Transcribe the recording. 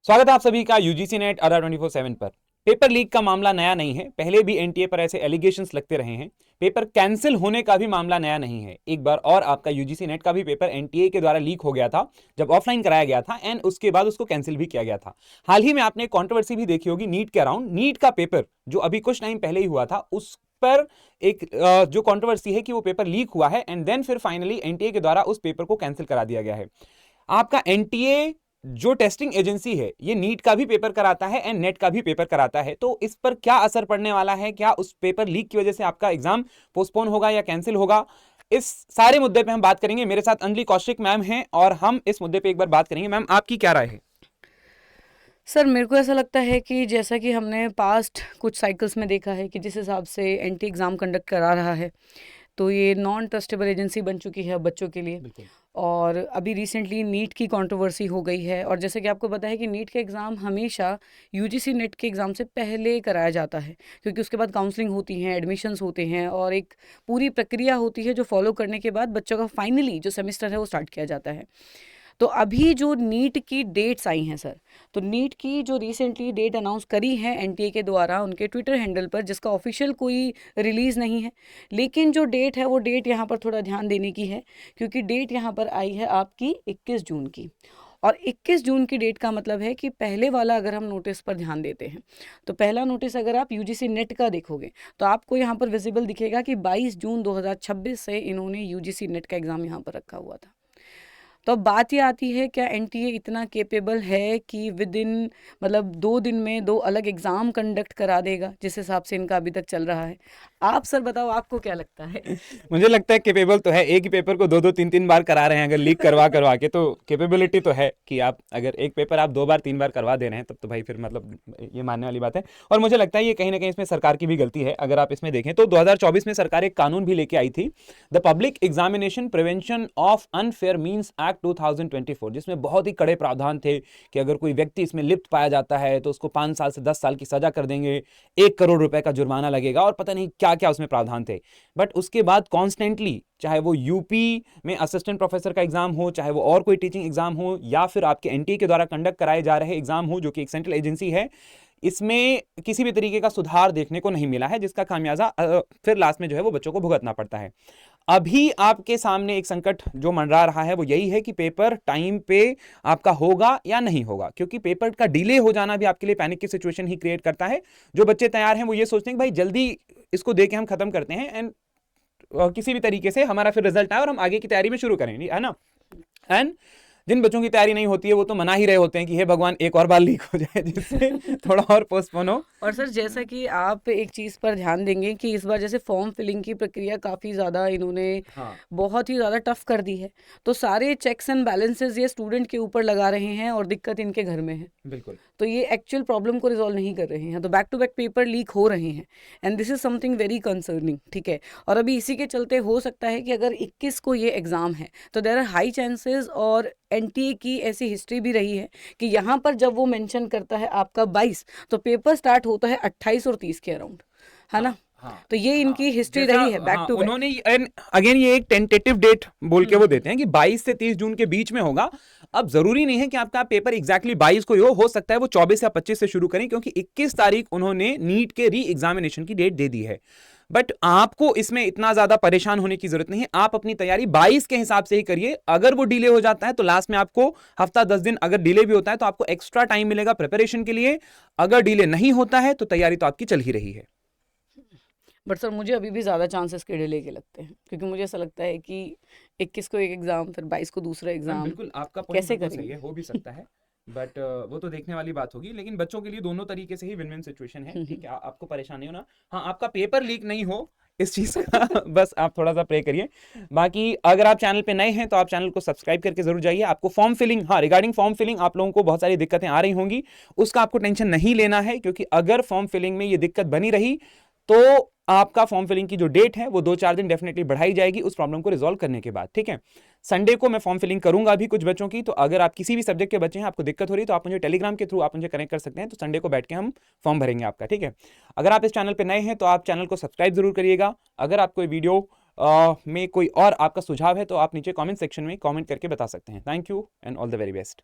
स्वागत है आप सभी का यूजीसी नेट अड्डा 24/7 पर। पेपर लीक का मामला नया नहीं है, पहले भी एनटीए पर ऐसे एलिगेशंस लगते रहे हैं। पेपर कैंसिल होने का भी मामला नया नहीं है। एक बार और आपका यूजीसी नेट का भी पेपर एनटीए के द्वारा लीक हो गया था जब ऑफलाइन कराया गया था, एंड उसके बाद उसको कैंसिल भी किया गया था। हाल ही में आपने कंट्रोवर्सी भी देखी होगी नीट के अराउंड। नीट का पेपर जो अभी कुछ टाइम पहले ही हुआ था, उस पर एक जो कंट्रोवर्सी है कि वो पेपर लीक हुआ है, एंड देन फिर फाइनली एनटीए के द्वारा उस पेपर को कैंसिल करा दिया गया है। आपका एनटीए जो टेस्टिंग एजेंसी है, ये नीट का भी पेपर कराता है एंड नेट का भी पेपर कराता है, तो इस पर क्या असर पड़ने वाला है? क्या उस पेपर लीक की वजह से आपका एग्जाम पोस्टपोन होगा या कैंसिल होगा? इस सारे मुद्दे पे हम बात करेंगे। मेरे साथ अंजलि कौशिक मैम हैं और हम इस मुद्दे पे एक बार बात करेंगे। मैम, आपकी क्या राय है? सर, मेरे को ऐसा लगता है कि जैसा कि हमने पास्ट कुछ साइकिल्स में देखा है कि जिस हिसाब से एंटी एग्ज़ाम कंडक्ट करा रहा है, तो ये नॉन ट्रस्टेबल एजेंसी बन चुकी है बच्चों के लिए। बिल्कुल। और अभी रिसेंटली नीट की कंट्रोवर्सी हो गई है, और जैसे कि आपको पता है कि नीट का एग्ज़ाम हमेशा यूजीसी नेट के एग्ज़ाम से पहले कराया जाता है, क्योंकि उसके बाद काउंसलिंग होती हैं, एडमिशन्स होते हैं और एक पूरी प्रक्रिया होती है जो फॉलो करने के बाद बच्चों का फाइनली जो सेमेस्टर है वो स्टार्ट किया जाता है। तो अभी जो नीट की डेट्स आई हैं सर, तो नीट की जो रिसेंटली डेट अनाउंस करी है एनटीए के द्वारा उनके ट्विटर हैंडल पर, जिसका ऑफिशियल कोई रिलीज़ नहीं है, लेकिन जो डेट है वो डेट यहाँ पर थोड़ा ध्यान देने की है, क्योंकि डेट यहाँ पर आई है आपकी 21 जून की। और 21 जून की डेट का मतलब है कि पहले वाला अगर हम नोटिस पर ध्यान देते हैं, तो पहला नोटिस अगर आप यूजीसी नेट का देखोगे तो आपको यहाँ पर विजिबल दिखेगा कि 22 जून 2026 से इन्होंने यूजीसी नेट का एग्ज़ाम यहाँ पर रखा हुआ था। तो अब बात ये आती है, क्या एनटीए इतना केपेबल है कि विद इन मतलब 2 दिन में 2 अलग एग्ज़ाम कंडक्ट करा देगा, जिस हिसाब से इनका अभी तक चल रहा है? आप सर बताओ, आपको क्या लगता है? मुझे लगता है केपेबल तो है। एक ही पेपर को दो दो तीन तीन बार करा रहे हैं अगर लीक करवा करवा के, तो केपेबिलिटी तो है कि आप अगर एक पेपर आप 2 बार 3 बार करवा दे रहे हैं, तब तो भाई फिर मतलब ये मानने वाली बात है। और मुझे लगता है ये कहीं ना कहीं इसमें सरकार की भी गलती है। अगर आप इसमें देखें तो 2024 में सरकार एक कानून भी लेके आई थी, the public examination prevention of unfair means act 2024, जिसमें बहुत ही कड़े प्रावधान थे कि अगर कोई व्यक्ति इसमें लिप्त पाया जाता है तो उसको 5 साल से 10 साल की सजा कर देंगे, 1 करोड़ रुपए का जुर्माना लगेगा, और पता नहीं क्या क्या उसमें प्रावधान थे। बट उसके बाद कॉन्स्टेंटली, चाहे वो यूपी में असिस्टेंट प्रोफेसर का एग्जाम हो, चाहे वो और कोई टीचिंग एग्जाम हो, या फिर आपके एनटीए के द्वारा कंडक्ट कराए जा रहे एग्जाम हो जो कि एक सेंट्रल एजेंसी है, इसमें किसी भी तरीके का सुधार देखने को नहीं मिला है, जिसका खामियाजा फिर लास्ट में जो है वो बच्चों को भुगतना पड़ता है। अभी आपके सामने एक संकट जो मंडरा रहा है वो यही है कि पेपर टाइम पे आपका होगा या नहीं होगा, क्योंकि पेपर का डिले हो जाना भी आपके लिए पैनिक की सिचुएशन ही क्रिएट करता है। जो बच्चे तैयार हैं वो ये सोचते हैं कि भाई जल्दी इसको दे के हम खत्म करते हैं, एंड किसी भी तरीके से हमारा फिर रिजल्ट आए और हम आगे की तैयारी में शुरू करें, है ना। एंड जिन बच्चों की तैयारी नहीं होती है वो तो मना ही रहे होते हैं कि हे भगवान एक और बार लीक हो जाए जिससे थोड़ा और पोस्टपोन हो। और सर, जैसा कि आप एक चीज़ पर ध्यान देंगे कि इस बार जैसे फॉर्म फिलिंग की प्रक्रिया काफ़ी ज़्यादा इन्होंने हाँ, बहुत ही ज़्यादा टफ कर दी है, तो सारे चेक्स एंड बैलेंसेस ये स्टूडेंट के ऊपर लगा रहे हैं और दिक्कत इनके घर में है। बिल्कुल। तो ये एक्चुअल प्रॉब्लम को रिजॉल्व नहीं कर रहे हैं, तो back to back paper leak हो रहे हैं, and this is something very concerning, ठीक है। और अभी इसी के चलते हो सकता है कि अगर 21 को ये एग्ज़ाम है तो देयर आर हाई चांसेस, और एनटीए की ऐसी हिस्ट्री भी रही है कि यहाँ पर जब वो मेंशन करता है आपका 22, तो पेपर स्टार्ट होता है 28 और 30 के अराउंड, है हाँ, ना। हाँ, तो ये हाँ। इनकी हिस्ट्री जैसा रही है बैक हाँ टू बैक। उन्होंने अगेन ये एक टेंटेटिव डेट बोल के वो हम्म। देते हैं कि 22 से 30 जून के बीच में होगा। अब जरूरी नहीं है कि आपका पेपर एग्जैक्टली 22 को ही हो सकता है वो 24 या 25 से शुरू करें, क्योंकि 21 तारीख उन्होंने नीट के री एग्जामिनेशन की डेट दे दी है। बट आपको इसमें इतना ज्यादा परेशान होने की जरूरत नहीं है। आप अपनी तैयारी 22 के हिसाब से ही करिए। अगर वो डिले हो जाता है तो लास्ट में आपको हफ्ता 10 दिन अगर डिले भी होता है तो आपको एक्स्ट्रा टाइम मिलेगा प्रिपरेशन के लिए। अगर डिले नहीं होता है तो तैयारी तो आपकी चल ही रही है। बट सर, मुझे अभी भी ज़्यादा चांसेस के डिले के लगते हैं, क्योंकि मुझे ऐसा लगता है कि 21 को एक एग्ज़ाम, फिर 22 को दूसरा मैम एग्ज़ाम, बिल्कुल, आपका पॉइंट कैसे बिल्कुल सही है, करेंगे? हो भी सकता है। बट वो तो देखने वाली बात होगी, लेकिन बच्चों के लिए दोनों तरीके से ही विन विन सिचुएशन है। ठीक है, आपको परेशान नहीं होना। हाँ, आपका पेपर लीक नहीं हो इस चीज का बस आप थोड़ा सा प्रे करिए। बाकी अगर आप चैनल पे नए हैं तो आप चैनल को सब्सक्राइब करके जरूर जाइए। आपको फॉर्म फिलिंग, हाँ, रिगार्डिंग फॉर्म फिलिंग आप लोगों को बहुत सारी दिक्कतें आ रही होंगी, उसका आपको टेंशन नहीं लेना है, क्योंकि अगर फॉर्म फिलिंग में ये दिक्कत बनी रही तो आपका फॉर्म फिलिंग की जो डेट है वो 2-4 दिन डेफिनेटली बढ़ाई जाएगी उस प्रॉब्लम को रिजॉल्व करने के बाद। ठीक है, संडे को मैं फॉर्म फिलिंग करूंगा अभी कुछ बच्चों की, तो अगर आप किसी भी सब्जेक्ट के बच्चे हैं, आपको दिक्कत हो रही है, तो आप मुझे टेलीग्राम के थ्रू आप मुझे कनेक्ट कर सकते हैं, तो संडे को बैठ के हम फॉर्म भरेंगे आपका। ठीक है, अगर आप इस चैनल पर नए हैं तो आप चैनल को सब्सक्राइब जरूर करिएगा। अगर आप कोई वीडियो में कोई और आपका सुझाव है तो आप नीचे कमेंट सेक्शन में कमेंट करके बता सकते हैं। Thank you and all the very best.